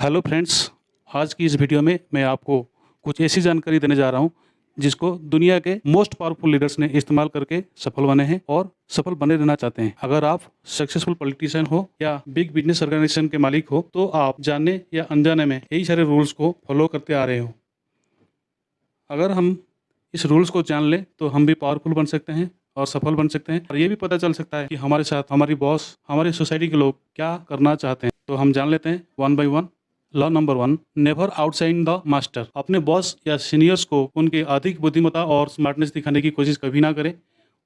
Hello friends, आज की इस वीडियो में मैं आपको कुछ ऐसी जानकारी देने जा रहा हूं जिसको दुनिया के मोस्ट पावरफुल लीडर्स ने इस्तेमाल करके सफल बने हैं और सफल बने रहना चाहते हैं। अगर आप सक्सेसफुल पॉलिटिशियन हो या बिग बिजनेस ऑर्गेनाइजेशन के मालिक हो तो आप जाने या अनजाने में यही सारे रूल्स को फॉलो करते आ रहे हो। अगर हम इस रूल्स को जान लें तो हम भी पावरफुल बन सकते हैं और सफल बन सकते हैं, और ये भी पता चल सकता है कि हमारे साथ हमारी बॉस, हमारी सोसाइटी के लोग क्या करना चाहते हैं। तो हम जान लेते हैं one by one. Law number 1, never outshine the master. अपने बॉस या सीनियर्स को उनके अधिक बुद्धिमत्ता और स्मार्टनेस दिखाने की कोशिश कभी ना करें।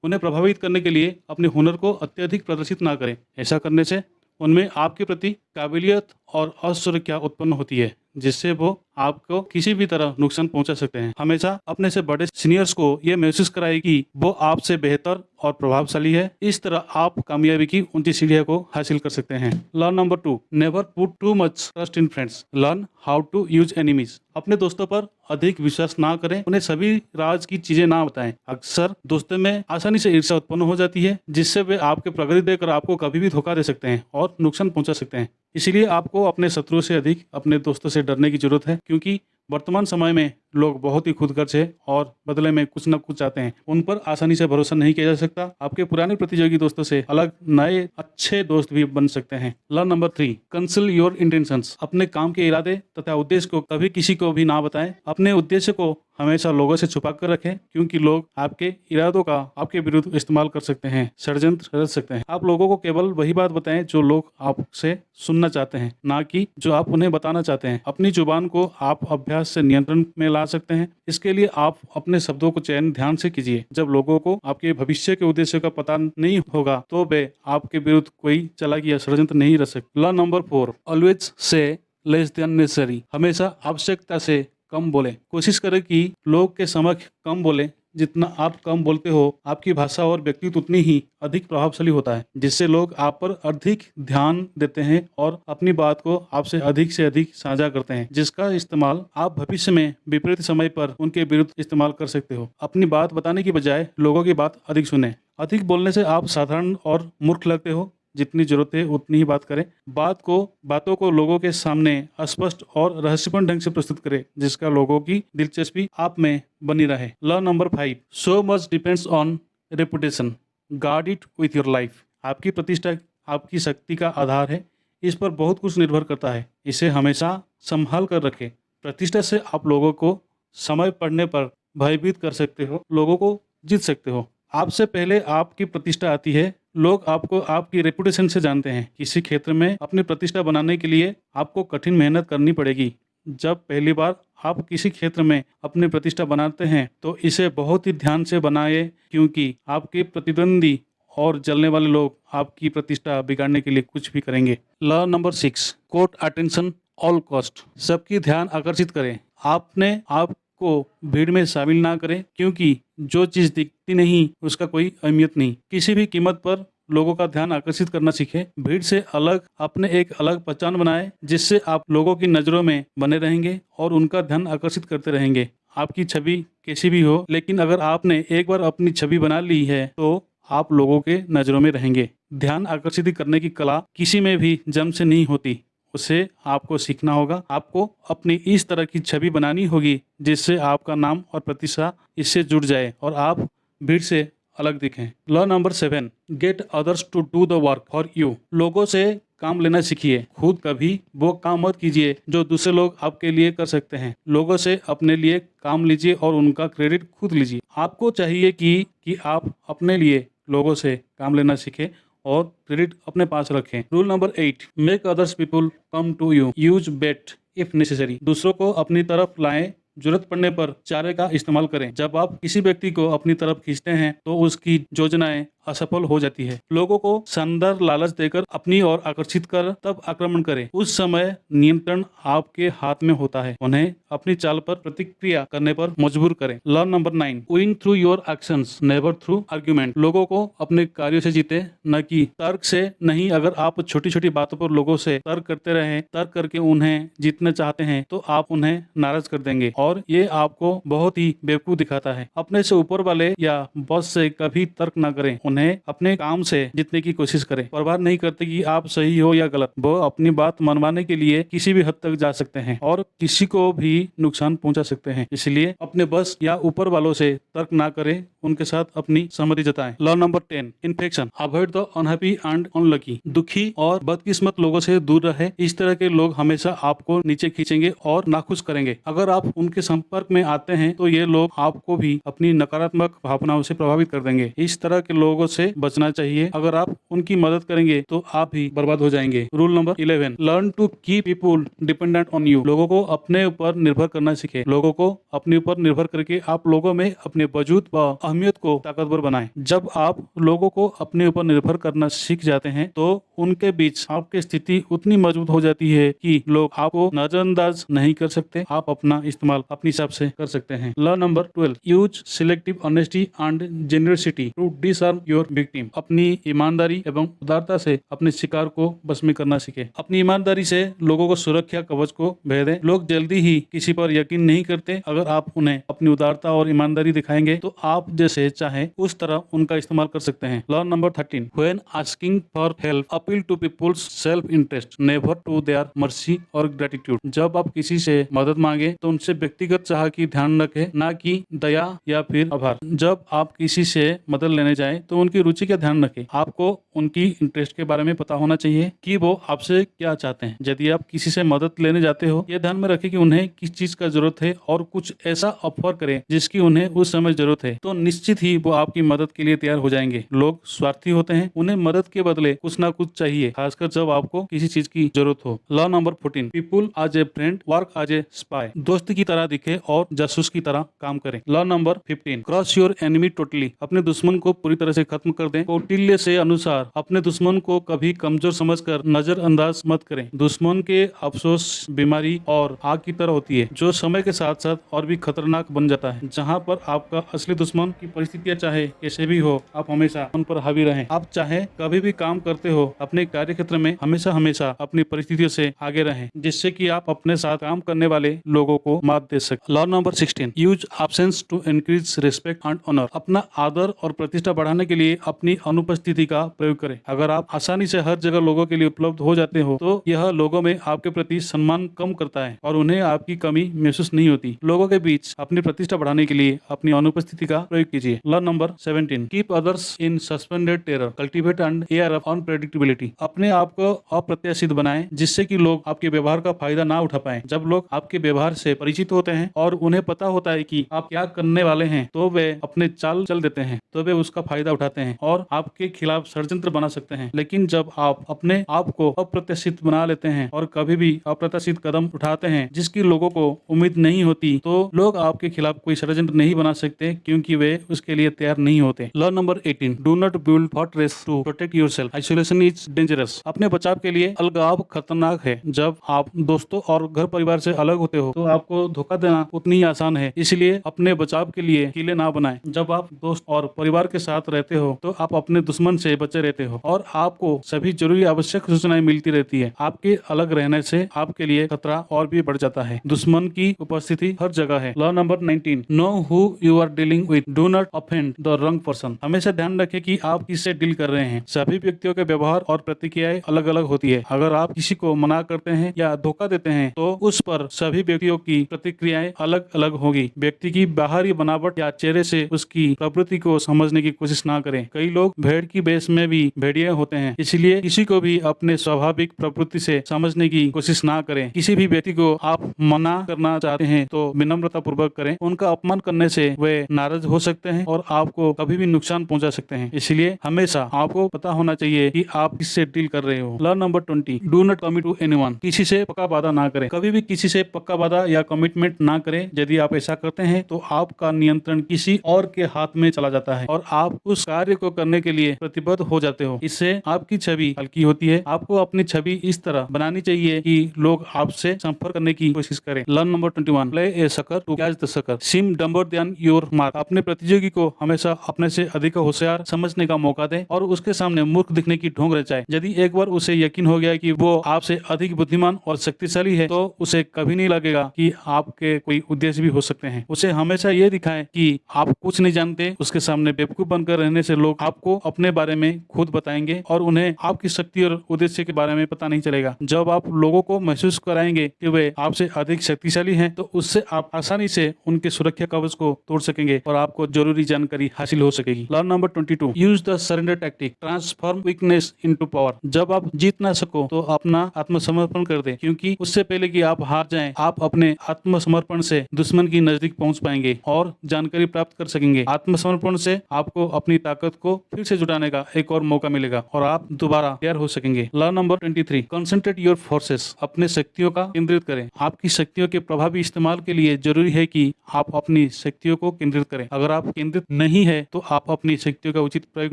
उन्हें प्रभावित करने के लिए अपने हुनर को अत्यधिक प्रदर्शित ना करें। ऐसा करने से उनमें आपके प्रति काबिलियत और असुरक्षा उत्पन्न होती है, जिससे वो आपको किसी भी तरह नुकसान पहुंचा सकते हैं। हमेशा अपने से बड़े सीनियर्स को ये महसूस कराए कि वो आपसे बेहतर और प्रभावशाली है। इस तरह आप कामयाबी की ऊंची सीढ़ियों को हासिल कर सकते हैं। Law number 2, never put too much trust in friends, learn how to use enemies. अपने दोस्तों पर अधिक विश्वास ना करें, उन्हें सभी राज की चीजें ना बताएं। अक्सर दोस्तों में आसानी से ईर्ष्या उत्पन्न हो जाती है, जिससे वे आपके प्रगति देखकर आपको कभी भी धोखा दे सकते हैं और नुकसान पहुंचा सकते हैं। इसीलिए आपको अपने शत्रु से अधिक अपने दोस्तों से डरने की जरूरत है, क्योंकि वर्तमान समय में लोग बहुत ही खुदगर्ज है और बदले में कुछ न कुछ चाहते हैं। उन पर आसानी से भरोसा नहीं किया जा सकता। आपके पुराने प्रतियोगी दोस्तों से अलग नए अच्छे दोस्त भी बन सकते हैं। Law number 3, conceal your intentions. अपने काम के इरादे तथा उद्देश्य को कभी किसी को भी ना बताएं। अपने उद्देश्य को हमेशा लोगों से छुपा कर रखें, क्योंकि लोग आपके इरादों का आपके विरुद्ध इस्तेमाल कर सकते हैं, षड्यंत्र रच सकते हैं। आप लोगों को केवल वही बात बताएं जो लोग आपसे सुनना चाहते हैं, ना कि जो आप उन्हें बताना चाहते हैं। अपनी जुबान को आप अभ्यास से नियंत्रण में ला सकते हैं। इसके लिए आप अपने शब्दों को चयन ध्यान से कीजिए। जब लोगों को आपके भविष्य के उद्देश्य का पता नहीं होगा तो वे आपके विरुद्ध कोई चालाकी या षड्यंत्र नहीं रच सकते। Law number 4, always say less than necessary. हमेशा आवश्यकता से कम बोलें। कोशिश करें कि लोग के समक्ष कम बोलें। जितना आप कम बोलते हो, आपकी भाषा और व्यक्तित्व उतनी ही अधिक प्रभावशाली होता है, जिससे लोग आप पर अधिक ध्यान देते हैं और अपनी बात को आपसे से अधिक साझा करते हैं, जिसका इस्तेमाल आप भविष्य में विपरीत समय पर उनके विरुद्ध इस्तेमाल कर सकते हो। अपनी बात बताने की बजाय लोगों की बात अधिक सुने। अधिक बोलने से आप साधारण और मूर्ख लगते हो। जितनी जरूरत है उतनी ही बात करें। बातों को लोगों के सामने स्पष्ट और रहस्यपूर्ण ढंग से प्रस्तुत करें, जिसका लोगों की दिलचस्पी आप में बनी रहे। Law number 5, so much depends on reputation, guard it with your life. आपकी प्रतिष्ठा आपकी शक्ति का आधार है। इस पर बहुत कुछ निर्भर करता है। इसे हमेशा संभाल कर रखें। प्रतिष्ठा से आप लोगों को समय पड़ने पर भयभीत कर सकते हो, लोगों को जीत सकते हो। आपसे पहले आपकी प्रतिष्ठा आती है। लोग आपको आपकी रेपुटेशन से जानते हैं। किसी क्षेत्र में अपनी प्रतिष्ठा बनाने के लिए आपको कठिन मेहनत करनी पड़ेगी। जब पहली बार आप किसी क्षेत्र में अपनी प्रतिष्ठा बनाते हैं तो इसे बहुत ही ध्यान से बनाएं, क्योंकि आपके प्रतिद्वंदी और जलने वाले लोग आपकी प्रतिष्ठा बिगाड़ने के लिए कुछ भी करेंगे। Law number 6, court attention all cost. सबकी ध्यान आकर्षित करें। आपने आप को भीड़ में शामिल ना करें, क्योंकि जो चीज दिखती नहीं उसका कोई अहमियत नहीं। किसी भी कीमत पर लोगों का ध्यान आकर्षित करना सीखें। भीड़ से अलग अपने एक अलग पहचान बनाएं, जिससे आप लोगों की नजरों में बने रहेंगे और उनका ध्यान आकर्षित करते रहेंगे। आपकी छवि कैसी भी हो, लेकिन अगर आपने एक बार अपनी छवि बना ली है तो आप लोगों के नजरों में रहेंगे। ध्यान आकर्षित करने की कला किसी में भी जन्म से नहीं होती, उसे आपको सीखना होगा। आपको अपनी इस तरह की छवि बनानी होगी जिससे आपका नाम और प्रतिष्ठा इससे जुड़ जाए और आप भीड़ से अलग दिखें। Law number 7, get others to do the work for you. लोगों से काम लेना सीखिए। खुद कभी वो काम मत कीजिए जो दूसरे लोग आपके लिए कर सकते हैं। लोगों से अपने लिए काम लीजिए और उनका क्रेडिट खुद लीजिए। आपको चाहिए कि आप अपने लिए लोगों से काम लेना सीखें और क्रेडिट अपने पास रखें। Rule number 8, make others people come to you, use bait if necessary. दूसरों को अपनी तरफ लाएं, जरूरत पड़ने पर चारे का इस्तेमाल करें। जब आप किसी व्यक्ति को अपनी तरफ खींचते हैं तो उसकी योजनाएं असफल हो जाती है। लोगों को शानदार लालच देकर अपनी ओर आकर्षित कर तब आक्रमण करें। उस समय नियंत्रण आपके हाथ में होता है। उन्हें अपनी चाल पर प्रतिक्रिया करने पर मजबूर करें। Law number 9, win through your actions never through argument. लोगों को अपने कार्यों से जीते, न कि तर्क से। नहीं, अगर आप छोटी छोटी बातों पर लोगों से तर्क करते रहें, तर्क करके उन्हें जीतना चाहते हैं तो आप उन्हें नाराज कर देंगे और ये आपको बहुत ही बेवकूफ दिखाता है। अपने से ऊपर वाले या बॉस से कभी तर्क न करें। उन्हें अपने काम से जीतने की कोशिश करें। परवाह नहीं करते कि आप सही हो या गलत, वो अपनी बात मनवाने के लिए किसी भी हद तक जा सकते हैं और किसी को भी नुकसान पहुंचा सकते हैं। इसलिए अपने बस या ऊपर वालों से तर्क ना करें, उनके साथ अपनी सहमति जताएं। Law number 10, infection. Avoid the unhappy and unlucky. दुखी और बदकिस्मत लोगों से दूर रहे। इस तरह के लोग हमेशा आपको नीचे खींचेंगे और नाखुश करेंगे। अगर आप उनके संपर्क में आते हैं तो ये लोग आपको भी अपनी नकारात्मक भावनाओं से प्रभावित कर देंगे। इस तरह के लोगों से बचना चाहिए। अगर आप उनकी मदद करेंगे तो आप भी बर्बाद हो जाएंगे। Rule number 11, learn to keep people dependent on you. लोगों को अपने ऊपर निर्भर करना सीखें। लोगों को अपने ऊपर निर्भर करके आप लोगों में अपने वजूद व अहमियत को ताकतवर बनाएं। जब आप लोगों को अपने ऊपर निर्भर करना सीख जाते हैं तो उनके बीच आपकी स्थिति उतनी मजबूत हो जाती है कि लोग आपको नजरअंदाज नहीं कर सकते। आप अपना इस्तेमाल अपने हिसाब से कर सकते हैं। Law number 12, use selective honesty and generosity to disarm your victim. अपनी ईमानदारी एवं उदारता से अपने शिकार को बस में करना सीखे। अपनी ईमानदारी से लोगों को सुरक्षा कवच को भेदें। लोग जल्दी ही किसी पर यकीन नहीं करते। अगर आप उन्हें अपनी उदारता और ईमानदारी दिखाएंगे तो आप जैसे चाहे उस तरह उनका इस्तेमाल कर सकते हैं। Law number 13, when asking for help appeal to people's self interest never to their mercy or gratitude. जब आप किसी से मदद मांगे तो उनसे व्यक्तिगत चाह की ध्यान रखें, ना कि दया या फिर आभार। जब आप किसी से मदद लेने जाएं तो उनकी रुचि का ध्यान रखें। आपको उनकी इंटरेस्ट के बारे में पता होना चाहिए कि वो आपसे क्या चाहते हैं। यदि आप किसी से मदद लेने जाते हो, यह ध्यान में रखें कि उन्हें किस चीज का जरूरत है और कुछ ऐसा ऑफर करें जिसकी उन्हें उस समय जरूरत है, तो निश्चित ही वो आपकी मदद के लिए तैयार हो जाएंगे। लोग स्वार्थी होते हैं, उन्हें मदद के बदले कुछ ना कुछ चाहिए, खासकर जब आपको किसी चीज की जरूरत हो। Law number 14, people as a friend work as a spy. दोस्त की तरह दिखे और जासूस की तरह काम करें। Law number 15, cross your enemy totally. अपने दुश्मन को पूरी तरह से खत्म कर दें। कौटिल्य से अनुसार अपने दुश्मन को कभी कमजोर समझकर नजरअंदाज मत करें। दुश्मन के अफसोस बीमारी और आग की तरह होती है जो समय के साथ साथ और भी खतरनाक बन जाता है। जहाँ पर आपका असली दुश्मन की परिस्थितियां चाहे कैसे भी हो, आप हमेशा उन पर हावी रहें। आप चाहे कभी भी काम करते हो, अपने कार्य क्षेत्र में हमेशा हमेशा अपनी परिस्थितियों से आगे रहें, जिससे कि आप अपने साथ काम करने वाले लोगों को मात दे सकें। Law number 16, use absence to increase respect and honour. अपना आदर और प्रतिष्ठा बढ़ाने के लिए अपनी अनुपस्थिति का प्रयोग करें। अगर आप आसानी से हर जगह लोगों के लिए उपलब्ध हो जाते हो तो यह लोगों में आपके प्रति सम्मान कम करता है और उन्हें आपकी कमी महसूस नहीं होती। लोगों के बीच अपनी प्रतिष्ठा बढ़ाने के लिए अपनी अनुपस्थिति का प्रयोग कीजिए। Law number 17, keep others in suspended terror, cultivate and air of unpredictability. अपने आप को अप्रत्याशित बनाएं जिससे कि लोग आपके व्यवहार का फायदा ना उठा पाएं। जब लोग आपके व्यवहार से परिचित होते हैं और उन्हें पता होता है कि आप क्या करने वाले हैं तो वे अपने चाल चल देते हैं, तो वे उसका फायदा उठाते हैं और आपके खिलाफ षड्यंत्र बना सकते हैं। लेकिन जब आप अपने आप को अप्रत्याशित बना लेते हैं और कभी भी अप्रत्याशित कदम उठाते हैं जिसकी लोगों को उम्मीद नहीं होती, तो लोग आपके खिलाफ कोई षड्यंत्र नहीं बना सकते क्योंकि वे उसके लिए तैयार नहीं होते। Law number 18, do not build fortress to protect yourself, isolation is dangerous. अपने बचाव के लिए अलगाव खतरनाक है। जब आप दोस्तों और घर परिवार से अलग होते हो तो आपको धोखा देना उतनी ही आसान है। इसलिए अपने बचाव के लिए किले ना बनाएं। जब आप दोस्त और परिवार के साथ रहते हो तो आप अपने दुश्मन से बचे रहते हो और आपको सभी जरूरी आवश्यक सूचनाएं मिलती रहती है। आपके अलग रहने से आपके लिए खतरा और भी बढ़ जाता है। दुश्मन की उपस्थिति हर जगह है। Law number 19, know who you are dealing with, do not offend the wrong person. हमेशा ध्यान रखें कि आप किससे डील कर रहे हैं। सभी व्यक्तियों के व्यवहार और प्रतिक्रियाएं अलग अलग होती है। अगर आप किसी को मना करते हैं या धोखा देते हैं तो उस पर सभी व्यक्तियों की प्रतिक्रियाएं अलग अलग होगी। व्यक्ति की बाहरी बनावट या चेहरे से उसकी प्रवृत्ति को समझने की कोशिश ना करें। कई लोग भेड़ की भेष में भी भेड़िए होते हैं, इसलिए किसी को भी अपने स्वाभाविक प्रवृत्ति से समझने की कोशिश ना करें। किसी भी व्यक्ति को आप मना करना चाहते हैं तो विनम्रता पूर्वक करें। उनका अपमान करने से वे नाराज हो सकते हैं और आपको कभी भी नुकसान पहुंचा सकते हैं। इसलिए हमेशा आपको पता होना चाहिए कि आप किससे डील कर रहे हो। Law number 20, do not commit to anyone. किसी से पक्का वादा ना करें। कभी भी किसी से पक्का वादा या कमिटमेंट ना करें। यदि आप ऐसा करते हैं तो आपका नियंत्रण किसी और के हाथ में चला जाता है और आप उस कार्य को करने के लिए प्रतिबद्ध हो जाते हो। इससे आपकी छवि हल्की होती है। आपको अपनी छवि इस तरह बनानी चाहिए कि लोग आपसे संपर्क करने की कोशिश करें। Learn number 21, play a sucker to catch the sucker, seem dumber than your mark. अपने प्रतियोगी को हमेशा अपने से अधिक होशियार समझने का मौका दें और उसके सामने मूर्ख दिखने की ढोंग रचाएं। यदि एक बार उसे यकीन हो गया कि वो आपसे अधिक बुद्धिमान और शक्तिशाली है तो उसे कभी नहीं लगेगा कि आपके कोई उद्देश्य भी हो सकते हैं। उसे हमेशा ये दिखाएं कि आप कुछ नहीं जानते। उसके सामने बेवकूफ बनकर रहने से लोग आपको अपने बारे में खुद बताएंगे और उन्हें आपकी शक्ति और उद्देश्य के बारे में पता नहीं चलेगा। जब आप लोगों को महसूस कराएंगे कि वे आपसे अधिक शक्तिशाली हैं, तो उससे आप आसानी से उनके सुरक्षा कवच को तोड़ सकेंगे और आपको जरूरी जानकारी हासिल हो सकेगी। Learn number 22, use the surrender tactic, transform weakness into power. जब आप जीत ना सको तो अपना आत्मसमर्पण कर दे, क्योंकि उससे पहले कि आप हार जाएं, आप अपने आत्मसमर्पण से दुश्मन की नजदीक पहुंच पाएंगे और जानकारी प्राप्त कर सकेंगे। आत्मसमर्पण से आपको अपनी ताकत को फिर से जुटाने का एक और मौका मिलेगा और आप दोबारा तैयार हो सकेंगे। Learn number 23, concentrate your forces, अपने शक्तियों का केंद्रित करें। आपकी शक्तियों के प्रभावी इस्तेमाल के लिए जरूरी है कि आप अपनी शक्तियों को केंद्रित करें। अगर आप केंद्रित नहीं है तो आप अपनी शक्तियों का उचित प्रयोग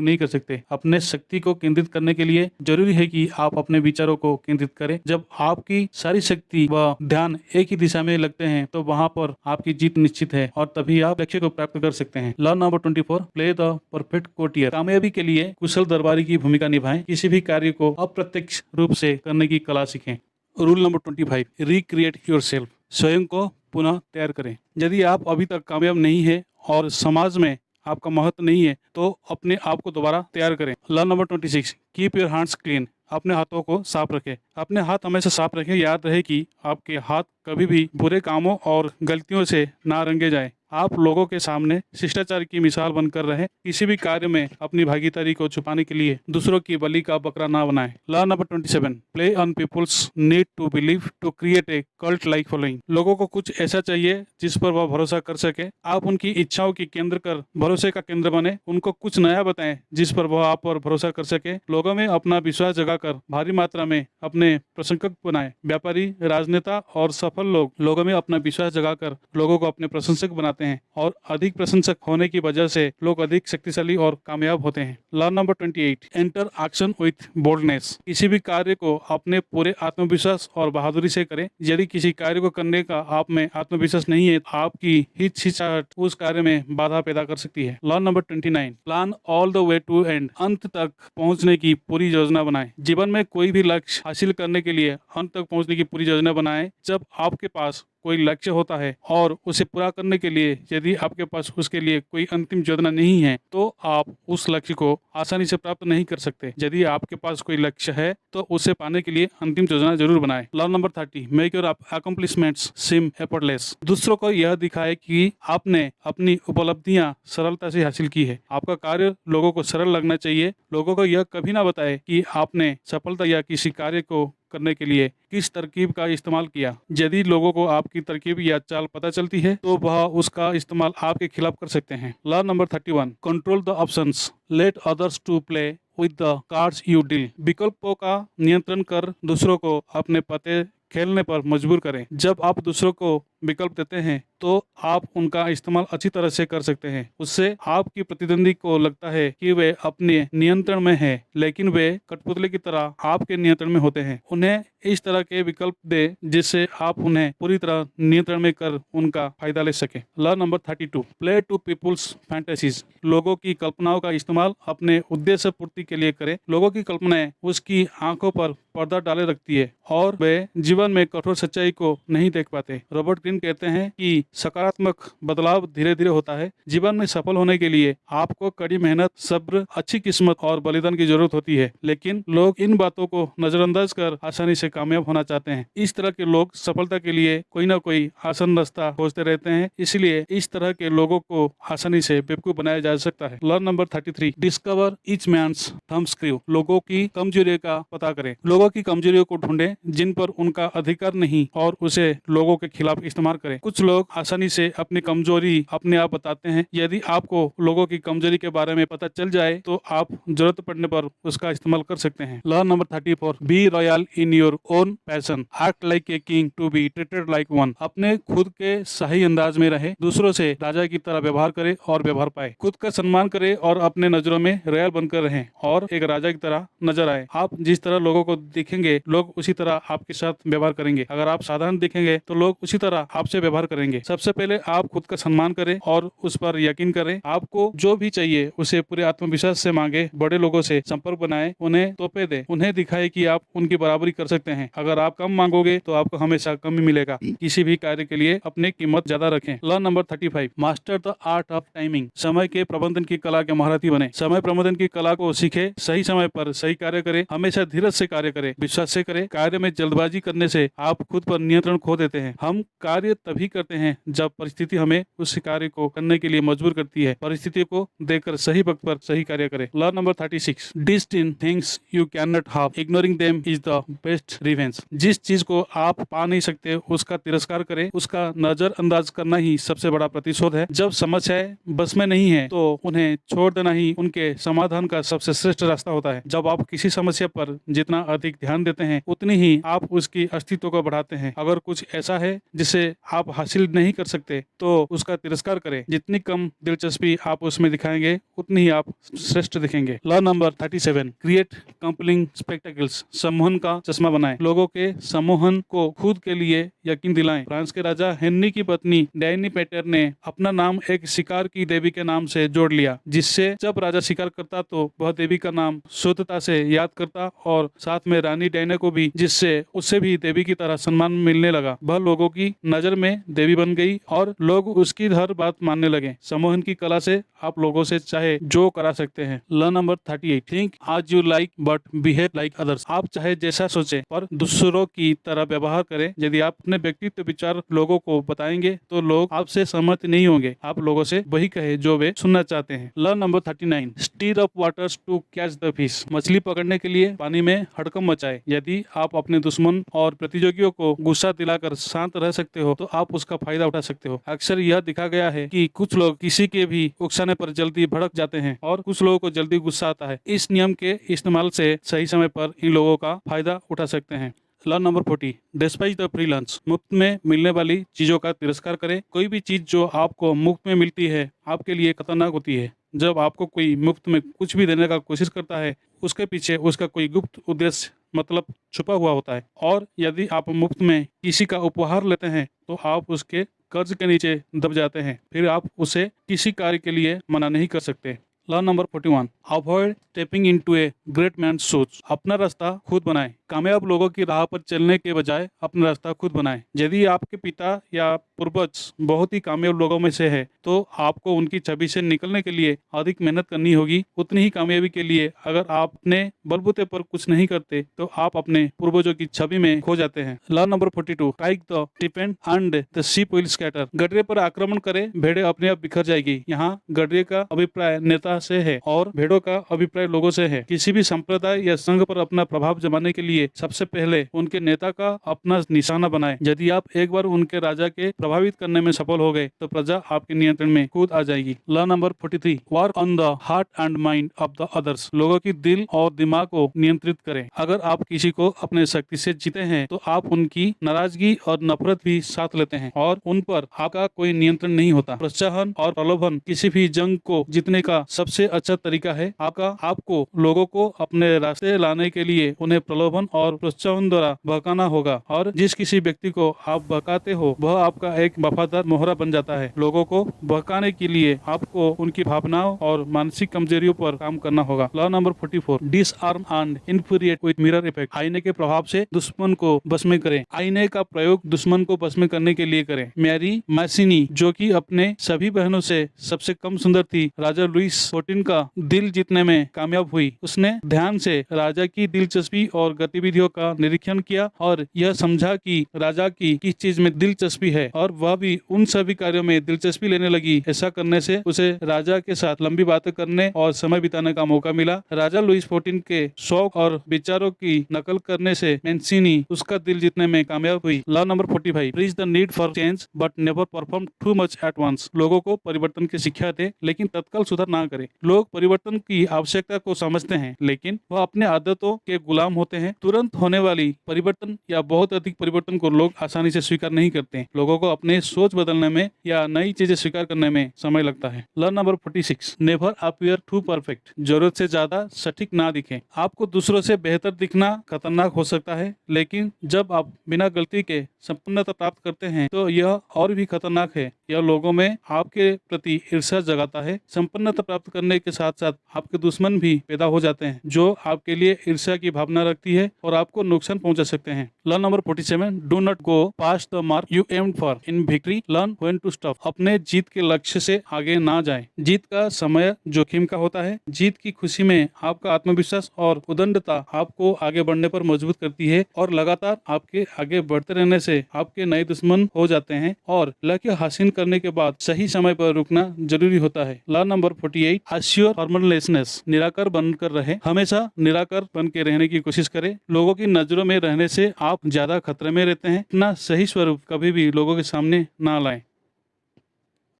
नहीं कर सकते। अपने शक्ति को केंद्रित करने के लिए जरूरी है कि आप अपने विचारों को केंद्रित करें। जब आपकी सारी शक्ति व ध्यान एक ही दिशा में लगते हैं तो वहां पर आपकी जीत निश्चित है और तभी आप लक्ष्य को प्राप्त कर सकते हैं। Learn number 24, play the perfect courtier, कामयाबी के लिए कुशल दरबारी की भूमिका निभाएं। किसी भी कार्य को अप्रत्यक्ष रूप से करने की कला सीखें। रूल नंबर 25, रिक्रिएट योरसेल्फ, स्वयं को पुनः तैयार करें। यदि आप अभी तक कामयाब नहीं है और समाज में आपका महत्व नहीं है तो अपने आप को दोबारा तैयार करें। Learn number 26, keep your hands clean, अपने हाथों को साफ रखें। अपने हाथ हमेशा साफ रखें। याद रहे कि आपके हाथ कभी भी बुरे कामों और गलतियों से ना रंगे जाएं। आप लोगों के सामने शिष्टाचार की मिसाल बनकर रहें। किसी भी कार्य में अपनी भागीदारी को छुपाने के लिए दूसरों की बलि का बकरा ना बनाएं। Learn number 27, play on people's need to believe to create a cult like following, लोगों को कुछ ऐसा चाहिए जिस पर वह भरोसा कर सके। आप उनकी इच्छाओं की केंद्र कर भरोसे का केंद्र बने। उनको कुछ नया बताएं जिस पर वह आप पर भरोसा कर सके। लोगों में अपना विश्वास जगाकर भारी मात्रा में अपने प्रशंसक बनाएं। व्यापारी, राजनेता और सफल लोग लोगों में अपना विश्वास जगाकर लोगों को अपने प्रशंसक बनाते हैं और अधिक प्रशंसक होने की वजह से लोग अधिक शक्तिशाली और कामयाब होते हैं। Learn number 28, enter action with boldness, किसी भी कार्य को अपने पूरे आत्मविश्वास और बहादुरी से करें। यदि किसी कार्य को करने का आप में आत्मविश्वास नहीं है, आपकी हिचकिचाहट उस कार्य में बाधा पैदा कर सकती है। Learn number 29, plan all the way to end, अंत तक पहुंचने की पूरी योजना बनाएं। जीवन में कोई भी लक्ष्य हासिल करने के लिए अंत तक पहुंचने की पूरी योजना बनाएं। जब आपके पास कोई लक्ष्य होता है और उसे पूरा करने के लिए यदि आपके पास उसके लिए कोई अंतिम योजना नहीं है तो आप उस लक्ष्य को आसानी से प्राप्त नहीं कर सकते। यदि आपके पास कोई लक्ष्य है तो उसे पाने के लिए अंतिम योजना जरूर बनाएं। Learn number 30, make your accomplishments seem effortless, दूसरों को यह दिखाए कि आपने अपनी उपलब्धियां सरलता से हासिल की है। आपका कार्य लोगों को सरल लगना चाहिए। लोगों को यह कभी ना बताए कि आपने सफलता या किसी कार्य को करने के लिए किस तरकीब का इस्तेमाल किया। यदि लोगों को आपकी तरकीब या चाल पता चलती है तो वह उसका इस्तेमाल आपके खिलाफ कर सकते हैं। Learn number 31, control the options, let others to play with the cards you deal, विकल्पों का नियंत्रण कर दूसरों को अपने पते खेलने पर मजबूर करें। जब आप दूसरों को विकल्प देते हैं तो आप उनका इस्तेमाल अच्छी तरह से कर सकते हैं। उससे आपकी प्रतिद्वंदी को लगता है कि वे अपने नियंत्रण में है, लेकिन वे कठपुतली की तरह आपके नियंत्रण में होते हैं। उन्हें इस तरह के विकल्प दे जिससे आप उन्हें पूरी तरह नियंत्रण में कर उनका फायदा ले सके। Learn number 32, play to people's fantasies, लोगों की कल्पनाओं का इस्तेमाल अपने उद्देश्य पूर्ति के लिए करें। लोगों की कल्पनाएं उसकी आंखों पर पर्दा डाले रखती है और वे जीवन में कठोर सच्चाई को नहीं देख पाते। रॉबर्ट ग्रीन कहते हैं कि सकारात्मक बदलाव धीरे धीरे होता है। जीवन में सफल होने के लिए आपको कड़ी मेहनत, सब्र, अच्छी किस्मत और बलिदान की जरूरत होती है, लेकिन लोग इन बातों को नजरअंदाज कर आसानी से कामयाब होना चाहते हैं। इस तरह के लोग सफलता के लिए कोई ना कोई आसान रास्ता खोजते रहते हैं, इसलिए इस तरह के लोगों को आसानी से बेवकूफ बनाया जा सकता है। Learn number 33, discover each man's thumb screw, लोगों की कमजोरियों का पता करें। लोगों की कमजोरियों को ढूंढें जिन पर उनका अधिकार नहीं और उसे लोगों के खिलाफ इस्तेमाल करें। कुछ लोग आसानी से अपनी कमजोरी अपने आप बताते हैं। यदि आपको लोगों की कमजोरी के बारे में पता चल जाए तो आप जरूरत पड़ने पर उसका इस्तेमाल कर सकते हैं। Learn number 34, be royal in your own passion, act like a king to be treated like one, अपने खुद के सही अंदाज में रहे, दूसरों से राजा की तरह व्यवहार करे और व्यवहार पाए। खुद का सम्मान करे और अपने नजरों में रॉयल बनकर रहें और एक राजा की तरह नजर आए। आप जिस तरह लोगों को दिखेंगे लोग उसी तरह आपके साथ व्यवहार करेंगे। अगर आप साधारण दिखेंगे तो लोग उसी तरह आपसे व्यवहार करेंगे। सबसे पहले आप खुद का सम्मान करें और उस पर यकीन करें। आपको जो भी चाहिए उसे पूरे आत्मविश्वास से मांगे। बड़े लोगों से संपर्क बनाएं, उन्हें तोहफे दें, उन्हें दिखाएं कि आप उनकी बराबरी कर सकते हैं। अगर आप कम मांगोगे तो आपको हमेशा कम ही मिलेगा। किसी भी कार्य के लिए अपनी कीमत ज्यादा रखें। Law number 35, master the art of timing. समय के प्रबंधन की कला के महारथी बने। समय प्रबंधन की कला को सीखे। सही समय पर सही कार्य करें। हमेशा धीरज से कार्य करें, विश्वास से करें। कार्य में जल्दबाजी करने से आप खुद पर नियंत्रण खो देते हैं। हम कार्य तभी करते हैं जब परिस्थिति हमें उस कार्य को करने के लिए मजबूर करती है। परिस्थितियों को देखकर सही वक्त पर सही कार्य करें। Law number 36, destined things you can not have, ignoring them is the best revenge. जिस चीज को आप पा नहीं सकते उसका तिरस्कार करें, उसका नजरअंदाज करना ही सबसे बड़ा प्रतिशोध है। जब समस्याएं बस में नहीं है तो उन्हें छोड़ देना ही उनके समाधान का सबसे श्रेष्ठ रास्ता होता है। जब आप किसी समस्या पर जितना अधिक ध्यान देते हैं उतनी ही आप उसकी अस्तित्व को बढ़ाते हैं। अगर कुछ ऐसा है जिसे आप हासिल नहीं कर सकते तो उसका तिरस्कार करें। जितनी कम दिलचस्पी आप उसमें दिखाएंगे उतनी ही आप श्रेष्ठ दिखेंगे। Law number 37, create compelling spectacles. सम्मोहन का चश्मा बनाएं। लोगों के सम्मोहन को खुद के लिए यकीन दिलाएं। फ्रांस के राजा हेनरी की पत्नी डैनी पेटर ने अपना नाम एक शिकार की देवी के नाम से जोड़ लिया, जिससे जब राजा शिकार करता तो वह देवी का नाम शुद्धता से याद करता और साथ में रानी डायना को भी, जिससे उससे भी देवी की तरह सम्मान मिलने लगा। वह लोगों की नजर में देवी बन गई और लोग उसकी हर बात मानने लगे। सम्मोहन की कला से आप लोगों से चाहे जो करा सकते हैं। लॉ नंबर 38, थिंक आज you like but behave like others. आप चाहे जैसा सोचें पर दूसरों की तरह व्यवहार करें। यदि आप अपने व्यक्तित्व विचार लोगों को बताएंगे तो लोग आपसे सहमत नहीं होंगे। आप लोगों से वही कहे जो वे सुनना चाहते हैं। Law number 39, stir up waters to catch the fish. मछली पकड़ने के लिए पानी में हड़कंप मचाए। यदि आप अपने दुश्मन और प्रतियोगियों को गुस्सा दिलाकर शांत रह सकते हो तो आप उसका फायदा उठा सकते हो। अक्सर यह देखा गया है कि कुछ लोग किसी के भी उकसाने पर जल्दी भड़क जाते हैं और कुछ लोगों को जल्दी गुस्सा आता है। इस नियम के इस्तेमाल से सही समय पर इन लोगों का फायदा उठा सकते हैं। Law number 40, despise the free lunch. मुफ्त में मिलने वाली चीजों का तिरस्कार करें। कोई भी चीज जो आपको मुफ्त में मिलती है आपके लिए खतरनाक होती है। जब आपको कोई मुफ्त में कुछ भी देने का कोशिश करता है उसके पीछे उसका कोई गुप्त उद्देश्य मतलब छुपा हुआ होता है। और यदि आप मुफ्त में किसी का उपहार लेते हैं तो आप उसके कर्ज के नीचे दब जाते हैं। फिर आप उसे किसी कार्य के लिए मना नहीं कर सकते। Law number 41, avoid stepping into a great man shoes. अपना रास्ता खुद बनाएं। कामयाब लोगों की राह पर चलने के बजाय अपना रास्ता खुद बनाएं। यदि आपके पिता या पूर्वज बहुत ही कामयाब लोगों में से है तो आपको उनकी छवि से निकलने के लिए अधिक मेहनत करनी होगी। उतनी ही कामयाबी के लिए अगर आप अपने बलबूते पर कुछ नहीं करते तो आप अपने पूर्वजों की छवि में खो जाते हैं। Law number 42, strike the defend and the sheep will scatter. गडरे पर आक्रमण करें, भेड़े अपने आप बिखर जाएगी। यहाँ गडरे का अभिप्राय नेता से है और भेड़ों का अभिप्राय लोगों से है। किसी भी संप्रदाय या संघ पर अपना प्रभाव जमाने के लिए सबसे पहले उनके नेता का अपना निशाना बनाएं। यदि आप एक बार उनके राजा के प्रभावित करने में सफल हो गए तो प्रजा आपके नियंत्रण में खुद आ जाएगी। Law number 43, work on the heart and mind of the others. लोगों की दिल और दिमाग को नियंत्रित करें। अगर आप किसी को अपने शक्ति से जीते हैं तो आप उनकी नाराजगी और नफरत भी साथ लेते हैं और उन पर आपका कोई नियंत्रण नहीं होता। प्रोत्साहन और प्रलोभन किसी भी जंग को जीतने का सबसे अच्छा तरीका है। आपको लोगों को अपने रास्ते लाने के लिए उन्हें प्रलोभन और प्रोत्साहन द्वारा बहकाना होगा और जिस किसी व्यक्ति को आप बहकाते हो वह आपका एक वफादार मोहरा बन जाता है। लोगों को बहकाने के लिए आपको उनकी भावनाओं और मानसिक कमजोरियों पर काम करना होगा। Law number 44, disarm and infuriate with mirror effect. आईने के प्रभाव से दुश्मन को बस में करें। आईने का प्रयोग दुश्मन को बस में करने के लिए करें। मैरी मैसिनी जो कि अपने सभी बहनों से सबसे कम सुंदर थी, राजा लुइस 14 का दिल जीतने में कामयाब हुई। उसने ध्यान से राजा की दिलचस्पी और गतिविधियों का निरीक्षण किया और यह समझा कि राजा की किस चीज में दिलचस्पी है और वह भी उन सभी कार्यों में दिलचस्पी लेने लगी। ऐसा करने से उसे राजा के साथ लंबी बातें करने और समय बिताने का मौका मिला। राजा लुइस 14 के शौक और विचारों की नकल करने से मैंसिनी उसका दिल जीतने में कामयाब हुई। Law number 45, preach the need for change but never perform too much at once. लोगों को परिवर्तन की शिक्षा दे लेकिन तत्काल सुधार ना करे। करें। लोग परिवर्तन की आवश्यकता को समझते हैं, लेकिन वह अपने आदतों के गुलाम होते हैं। तुरंत होने वाली परिवर्तन या बहुत अधिक परिवर्तन को लोग आसानी से स्वीकार नहीं करते हैं। लोगों को अपने सोच बदलने में या नई चीजें स्वीकार करने में समय लगता है। Learn number 46, never appear too perfect. जरूरत से ज्यादा सटीक ना दिखें। आपको दूसरों से बेहतर दिखना खतरनाक हो सकता है, लेकिन जब आप बिना गलती के संपन्नता प्राप्त करते हैं तो यह और भी खतरनाक है। यह लोगों में आपके प्रति ईर्ष्या जगाता है। संपन्नता प्राप्त करने के साथ साथ आपके दुश्मन भी पैदा हो जाते हैं, जो आपके लिए ईर्ष्या की भावना रखती है और आपको नुकसान पहुंचा सकते हैं। Learn number 47, do not go past the mark you aimed for. In victory learn when to stop. अपने जीत के लक्ष्य से आगे ना जाएं। जीत का समय जोखिम का होता है। जीत की खुशी में आपका आत्मविश्वास और उद्दंडता आपको आगे बढ़ने पर मजबूत करती है, और लगातार आपके आगे बढ़ते रहने से आपके नए दुश्मन हो जाते हैं, और लक्ष्य हासिल करने के बाद सही समय पर रुकना जरूरी होता है। Law number 48, assure formlessness. Nirakar बनकर रहे। हमेशा निराकर बन के रहने की कोशिश करें। लोगों की नजरों में रहने से आप ज्यादा खतरे में रहते हैं। अपना सही स्वरूप कभी भी लोगों के सामने ना लाएं।